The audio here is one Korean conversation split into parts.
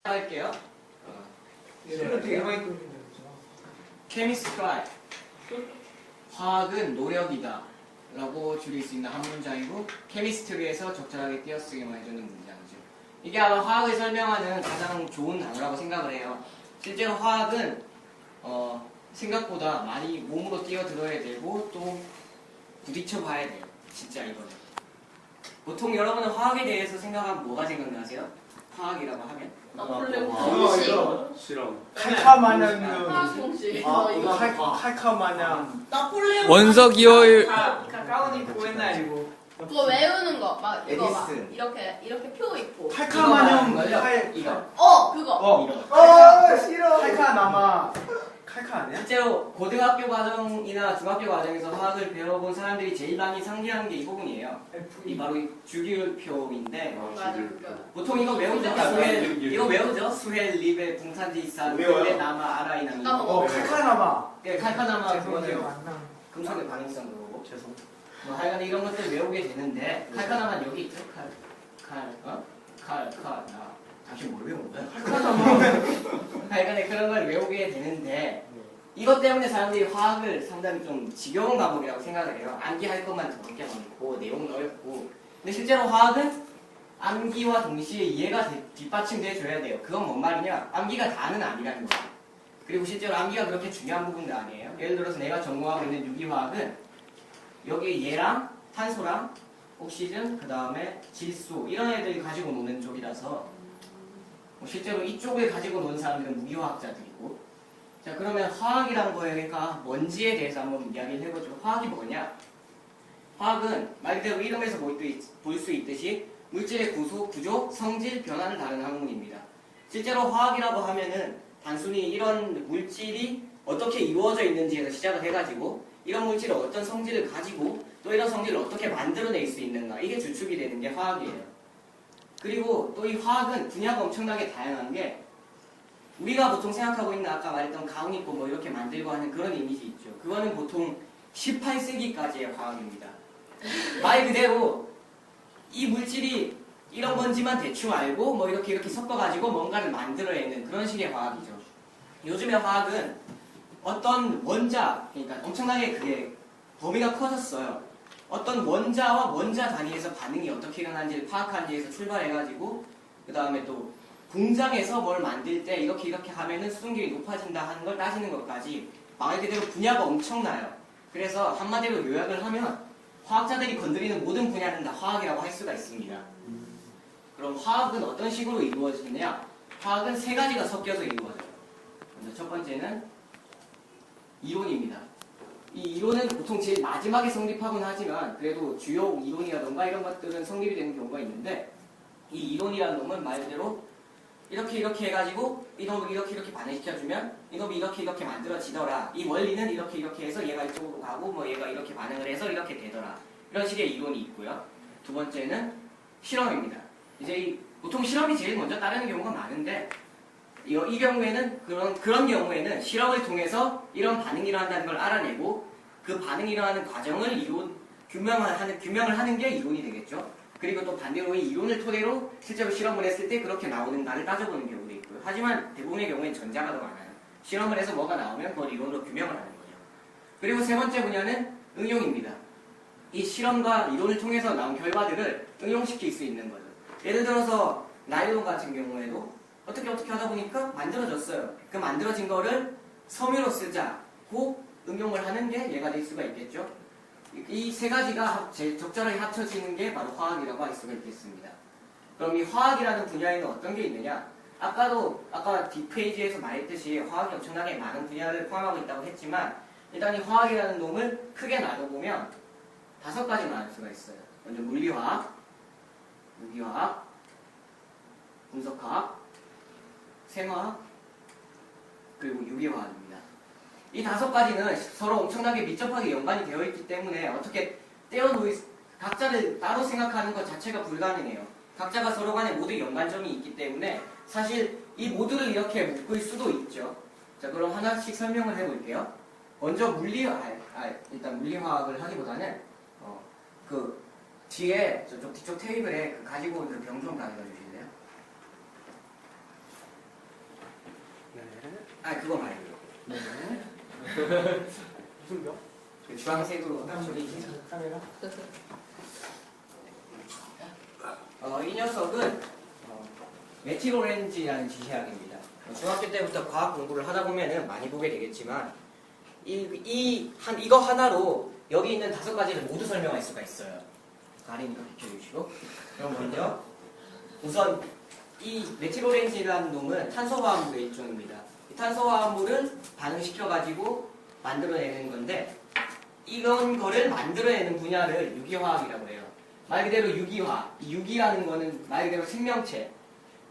할게요. 케미스트라이 화학은 노력이다 라고 줄일 수 있는 한 문장이고 케미스트리에서 적절하게 띄어쓰기만 해주는 문장이죠. 이게 아마 화학을 설명하는 가장 좋은 단어라고 생각을 해요. 실제로 화학은 생각보다 많이 몸으로 뛰어들어야 되고 또 부딪혀 봐야 돼요. 진짜 이거는. 보통 여러분은 화학에 대해서 생각하면 뭐가 생각나세요? 화학이라고 하면? 나폴레옹 싫어. 칼카마냥 아, 그 칼카마냥 나폴레옹 원석 이월 가운 있고 옛날이고 그거 외우는 거 막 이거 막 에디슨. 이렇게 표 있고 칼카마냥 이거. 그거 싫어 칼카나마 칼카 아니야? 실제로 고등학교 과정이나 중학교 과정에서 화학을 배워본 사람들이 제일 많이 상기하는 게 이 부분이에요. 이 바로 이 주기율표인데 맞아 그거 보통 이거 외우죠? 이거 외우죠? 수헬, 리베, 붕탄지산, 외워요. 벨레, 나마, 아라이나미. 칼카나마 네, 칼카나마 그거는 죄송해요. 금속의 반응성 그거고. 죄송 뭐 하여간 이런 것들 외우게 되는데 칼카나마 여기 있죠? 나 당신 뭘 외운 거야? 하여간에 그런 걸 외우게 되는데 이것 때문에 사람들이 화학을 상당히 좀 지겨운 과목이라고 생각을 해요. 암기할 것만 더럽게 많고 내용은 어렵고 근데 실제로 화학은 암기와 동시에 이해가 뒷받침돼 줘야 돼요. 그건 뭔 말이냐? 암기가 다는 아니라는 거예요. 그리고 실제로 암기가 그렇게 중요한 부분도 아니에요. 예를 들어서 내가 전공하고 있는 유기화학은 여기 얘랑 탄소랑 옥시즌, 그 다음에 질소 이런 애들이 가지고 노는 쪽이라서 실제로 이쪽을 가지고 노는 사람들은 무기화학자들이고 자 그러면 화학이란 거니까 뭔지에 대해서 한번 이야기를 해보죠. 화학이 뭐냐? 화학은 말 그대로 이름에서 볼 수 있듯이 물질의 구조, 성질, 변화를 다루는 학문입니다. 실제로 화학이라고 하면은 단순히 이런 물질이 어떻게 이루어져 있는지에서 시작을 해가지고 이런 물질이 어떤 성질을 가지고 또 이런 성질을 어떻게 만들어낼 수 있는가 이게 주축이 되는 게 화학이에요. 그리고 또 이 화학은 분야가 엄청나게 다양한 게 우리가 보통 생각하고 있는 아까 말했던 가운 있고 뭐 이렇게 만들고 하는 그런 이미지 있죠. 그거는 보통 18세기까지의 화학입니다. 말 그대로 이 물질이 이런 건지만 대충 알고 뭐 이렇게 섞어가지고 뭔가를 만들어내는 그런 식의 화학이죠. 요즘의 화학은 어떤 원자, 그러니까 엄청나게 그게 범위가 커졌어요. 어떤 원자와 원자 단위에서 반응이 어떻게 일어나는지를 파악하는지에서 출발해가지고 그 다음에 또 공장에서 뭘 만들 때 이렇게 하면은 수증기율이 높아진다 하는 걸 따지는 것까지 말 그대로 분야가 엄청나요. 그래서 한마디로 요약을 하면 화학자들이 건드리는 모든 분야는 다 화학이라고 할 수가 있습니다. 그럼 화학은 어떤 식으로 이루어지느냐? 화학은 세 가지가 섞여서 이루어져요. 먼저 첫 번째는 이론입니다. 이 이론은 보통 제일 마지막에 성립하곤 하지만 그래도 주요 이론이라던가 이런 것들은 성립이 되는 경우가 있는데 이 이론이라는 놈은 말 그대로 이렇게 해가지고 이놈을 이렇게 반응시켜주면 이놈이 이렇게 만들어지더라. 이 원리는 이렇게 해서 얘가 이쪽으로 가고 뭐 얘가 이렇게 반응을 해서 이렇게 되더라. 이런 식의 이론이 있고요. 두 번째는 실험입니다. 이제 보통 실험이 제일 먼저 따르는 경우가 많은데 이 경우에는 그런 경우에는 실험을 통해서 이런 반응이 일어난다는 걸 알아내고 그 반응이 일어나는 과정을 규명을 하는 게 이론이 되겠죠. 그리고 또 반대로 이 이론을 토대로 실제로 실험을 했을 때 그렇게 나오는가를 따져보는 경우도 있고요. 하지만 대부분의 경우에는 전자가 더 많아요. 실험을 해서 뭐가 나오면 그걸 이론으로 규명을 하는 거죠. 그리고 세 번째 분야는 응용입니다. 이 실험과 이론을 통해서 나온 결과들을 응용시킬 수 있는 거죠. 예를 들어서 나일론 같은 경우에도 어떻게 하다 보니까 만들어졌어요. 그 만들어진 거를 섬유로 쓰자고 응용을 하는 게 얘가 될 수가 있겠죠. 이 세 가지가 제일 적절하게 합쳐지는 게 바로 화학이라고 할 수가 있겠습니다. 그럼 이 화학이라는 분야에는 어떤 게 있느냐? 아까 뒷페이지에서 말했듯이 화학이 엄청나게 많은 분야를 포함하고 있다고 했지만 일단 이 화학이라는 놈을 크게 나눠보면 5가지 나눌 수가 있어요. 먼저 물리화학, 무기화학, 분석화학, 생화학, 그리고 유기화학입니다. 이 5가지는 서로 엄청나게 밀접하게 연관이 되어 있기 때문에 어떻게 각자를 따로 생각하는 것 자체가 불가능해요. 각자가 서로 간에 모두 연관점이 있기 때문에 사실 이 모두를 이렇게 묶을 수도 있죠. 자, 그럼 하나씩 설명을 해볼게요. 먼저 일단 물리화학을 하기보다는 그 뒤에 뒤쪽 테이블에 가지고 온 그 병 좀 가져다 주실래요? 아 그거 말고요. 네. 무슨 벽? 그 주황색으로 카메라? 이 녀석은 메틸오렌지라는 지시학입니다. 중학교 때부터 과학 공부를 하다 보면은 많이 보게 되겠지만 이거 하나로 여기 있는 5가지를 모두 설명할 수가 있어요. 가린이가 비켜주시고. 그럼 먼저 우선 이 메틸오렌지라는 놈은 탄소화합물의 일종입니다. 이 탄소화합물을 반응시켜가지고 만들어내는 건데 이런 거를 만들어내는 분야를 유기화학이라고 해요. 말 그대로 유기화. 이 유기라는 거는 말 그대로 생명체,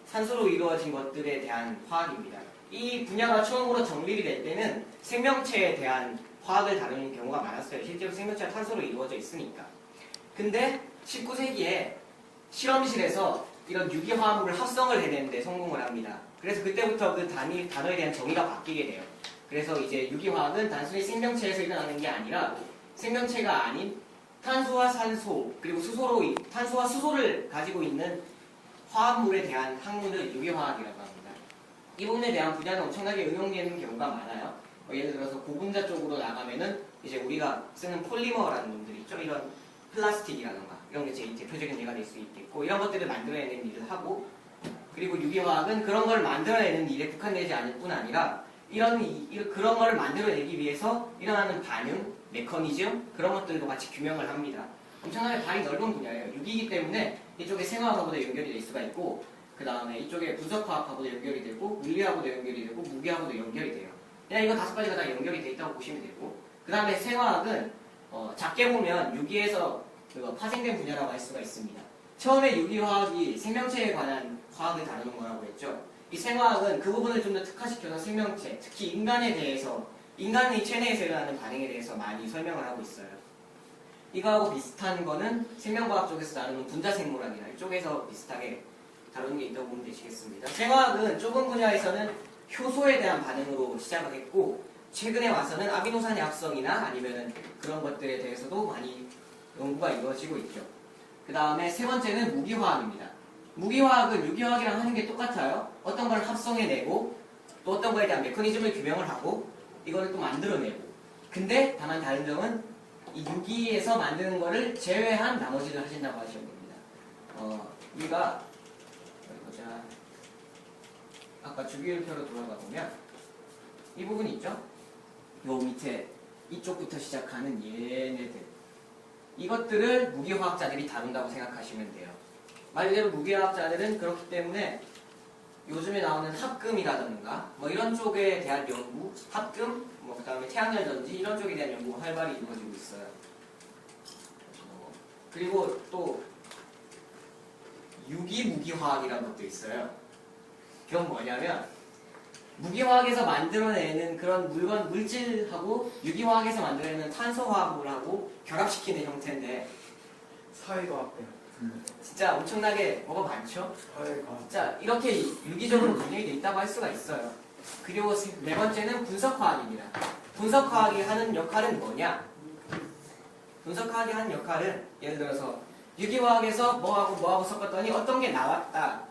산소로 이루어진 것들에 대한 화학입니다. 이 분야가 처음으로 정립이 될 때는 생명체에 대한 화학을 다루는 경우가 많았어요. 실제로 생명체가 탄소로 이루어져 있으니까. 근데 19세기에 실험실에서 이런 유기화합물을 합성을 해내는데 성공을 합니다. 그래서 그때부터 그 단어에 대한 정의가 바뀌게 돼요. 그래서 이제 유기화학은 단순히 생명체에서 일어나는 게 아니라 생명체가 아닌 탄소와 산소 그리고 탄소와 수소를 가지고 있는 화합물에 대한 학문을 유기화학이라고 합니다. 이 부분에 대한 분야는 엄청나게 응용되는 경우가 많아요. 예를 들어서 고분자 쪽으로 나가면은 이제 우리가 쓰는 폴리머라는 놈들이 있죠. 이런 플라스틱이라던가 이런 게 제일 대표적인 예가 될 수 있겠고 이런 것들을 만들어내는 일을 하고 그리고 유기화학은 그런 걸 만들어내는 일에 국한되지 않을 뿐 아니라 그런 걸 만들어내기 위해서 일어나는 반응, 메커니즘 그런 것들도 같이 규명을 합니다. 엄청나게 발이 넓은 분야예요. 유기이기 때문에 이쪽에 생화학하고도 연결이 될 수가 있고 그 다음에 이쪽에 분석화학하고도 연결이 되고 물리하고도 연결이 되고 무기하고도 연결이 돼요. 그냥 이거 5가지가 다 연결이 돼 있다고 보시면 되고 그 다음에 생화학은 작게 보면 유기에서 파생된 분야라고 할 수가 있습니다. 처음에 유기화학이 생명체에 관한 화학을 다루는 거라고 했죠. 이 생화학은 그 부분을 좀 더 특화시켜서 생명체, 특히 인간에 대해서 인간의 체내에서 일어나는 반응에 대해서 많이 설명을 하고 있어요. 이거하고 비슷한 거는 생명과학 쪽에서 다루는 분자생물학이나 이쪽에서 비슷하게 다루는 게 있다고 보면 되시겠습니다. 생화학은 좁은 분야에서는 효소에 대한 반응으로 시작을 했고 최근에 와서는 아미노산의 합성이나 아니면은 그런 것들에 대해서도 많이 연구가 이루어지고 있죠. 그 다음에 세 번째는 무기화학입니다. 무기화학은 유기화학이랑 하는 게 똑같아요. 어떤 걸 합성해내고 또 어떤 거에 대한 메커니즘을 규명을 하고 이거를 또 만들어내고 근데 다만 다른 점은 이 유기에서 만드는 거를 제외한 나머지를 하신다고 하시면 됩니다. 우리가 어디 보자. 아까 주기율표로 돌아가 보면 이 부분 있죠? 요 밑에 이쪽부터 시작하는 얘네들 이것들을 무기화학자들이 다룬다고 생각하시면 돼요. 말 그대로 무기화학자들은 그렇기 때문에 요즘에 나오는 합금이라든가 뭐 이런 쪽에 대한 연구, 합금, 뭐 그다음에 태양열 전지 이런 쪽에 대한 연구가 활발히 이루어지고 있어요. 그리고 또 유기무기화학이라는 것도 있어요. 그건 뭐냐면 무기화학에서 만들어내는 그런 물질하고 유기화학에서 만들어내는 탄소화합물하고 결합시키는 형태인데 사회과학대. 진짜 엄청나게 뭐가 많죠? 사회과학. 진짜 이렇게 유기적으로 분열이 돼 있다고 할 수가 있어요. 그리고 네 번째는 분석화학입니다. 분석화학이 하는 역할은 뭐냐? 분석화학이 하는 역할은 예를 들어서 유기화학에서 뭐하고 섞었더니 어떤 게 나왔다.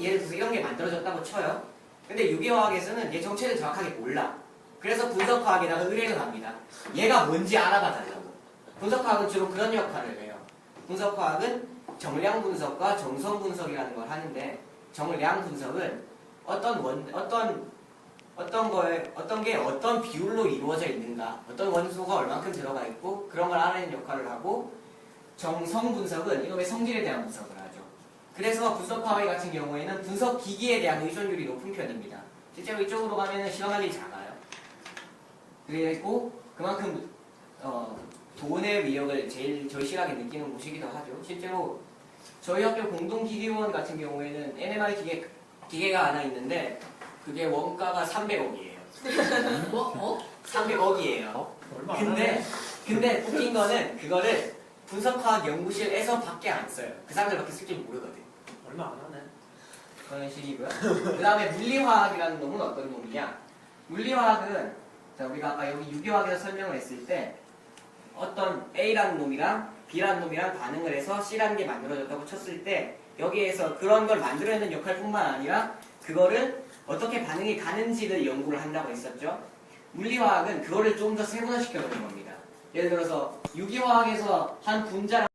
예를 들어서 이런 게 만들어졌다고 쳐요. 근데 유기화학에서는 얘 정체를 정확하게 몰라. 그래서 분석화학에다가 의뢰를 합니다. 얘가 뭔지 알아봐 달라고. 분석화학은 주로 그런 역할을 해요. 분석화학은 정량 분석과 정성 분석이라는 걸 하는데 정량 분석은 어떤 게 어떤 비율로 이루어져 있는가, 어떤 원소가 얼만큼 들어가 있고 그런 걸 알아내는 역할을 하고 정성 분석은 이놈의 성질에 대한 분석을 하죠. 그래서 분석화학 같은 경우에는 분석 기기에 대한 의존율이 높은 편입니다. 실제로 이쪽으로 가면은 실험할 일이 작아요. 그리고 그만큼 돈의 위력을 제일 절실하게 느끼는 곳이기도 하죠. 실제로 저희 학교 공동기기원 같은 경우에는 NMR 기계가 하나 있는데 그게 원가가 300억이에요. 뭐? 300억이에요. 얼마 안 하네. 근데 웃긴 거는 그거를 분석화학 연구실에서 밖에 안 써요. 그 사람들밖에 쓸 줄 모르거든. 얼마 안 하네. 그런 식이고요. 그 다음에 물리화학이라는 놈은 어떤 놈이냐? 물리화학은 자, 우리가 아까 여기 유기화학에서 설명을 했을 때 어떤 A라는 놈이랑 B라는 놈이랑 반응을 해서 C라는 게 만들어졌다고 쳤을 때 여기에서 그런 걸 만들어내는 역할뿐만 아니라 그거를 어떻게 반응이 가는지를 연구를 한다고 했었죠. 물리화학은 그거를 좀 더 세분화시켜 놓는 겁니다. 예를 들어서 유기화학에서 한 분자랑